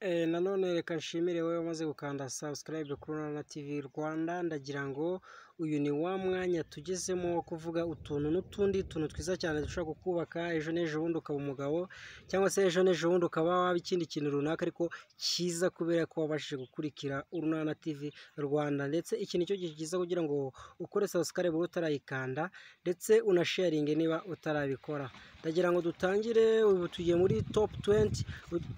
Nanone reka nshimire wowe wamaze gukanda subscribe kuri Urunana TV Rwanda. Ndagira ngo uyu ni wa mwanya tugezemo wo kuvuga utuntu n'utundi tuntu twiza cyane dushobora kukubaka ejo n'ejo bundi ukaba umugabo, cyangwa se ejo n'ejo bundi ukaba waba ikindi kintu runaka ariko cyiza kubera ko wabashije gukurikira Urunana TV Rwanda. Ndetse iki nicyo gihe cyiza kugira ngo ukore subscribe utarayikanda ndetse unasharinge niba utarabikora. Ndagira ngo dutangire, ubu tugiye muri top 20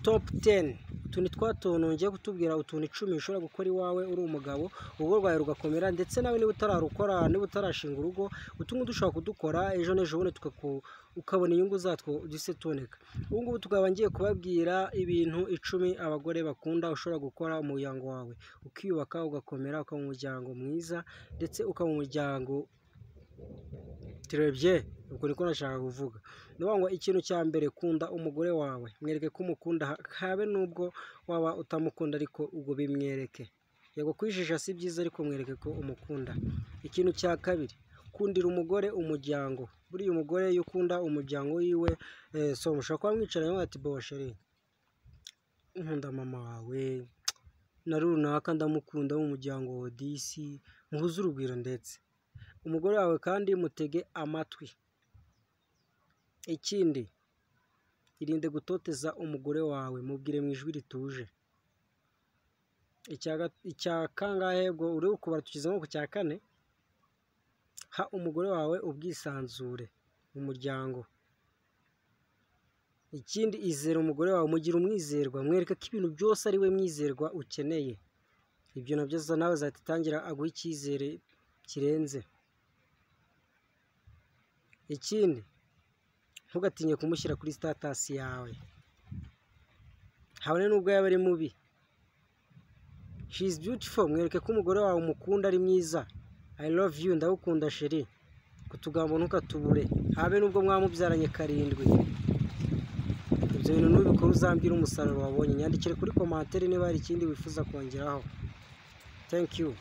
top 10. Utuntu twatuntu ngiye kutubwira utuntu 10 ushobora gukora iwawe uri umugabo, urugo rwawe rugakomera, ndetse nawe niba utararukora, niba utarashinga urugo, utuntu dushobora kudukora ejo n'ejo bundi ukabona inyungu zatwo dise tuboneka. Ubu ngubu tukaba ngiye kubabwira ibintu 10 abagore bakunda ushobora gukora mu muryango wawe, ukiyubaka ugakomera, ukaba umuryango mwiza ndetse ukaba umuryango turebye. Ubwo niko nashaka kuvuga. Ngo ikintu cya mbere, kunda umugore wawe, mwereke ko umukunda, habe nubwo waba utamukunda ariko ubwo bimwereke. Yego kwijisha si byiza ariko mwereke ko umukunda. Ikintu cya kabiri, kundira umugore umuryango. Buriya umugore iyo ukunda umuryango wiwe, so mushaka kuba mwicaranye ati bo sheri, nkunda mama wawe na runaka ndamukunda mu muryango wa disi, muhuze urugwiro. Ndetse umugore wawe kandi mutege amatwi. Ikindi, irinde gutoteza umugore wawe, mubwire mu ijwi rituje. Icya kangahe bwo uri ukubara tukize nko ku cya kane, ha umugore wawe ubwisanzure mu muryango. Ikindi, izere umugore wawe, mugira umwizerwa, mwereka ko ibintu byose ari we mwizerwa ukeneye. Ibyo nabyo nawe zatangira aguha icyizere kirenze. Ikindi, ntugatinye kumushyira kuri status yawe, habone nubwo yaba ari mubi. She is beautiful, mwereke ko umugore wawe umukunda, ari mwiza. I love you, ndagukunda sheri, kutugambo ntukatubure, habe nubwo mwamubyaranye 7. Ibyo bintu nubikora uzambira umusaruro wabonye. Nyandikire kuri commentaire niba hari ikindi wifuza kongeraho. Thank you.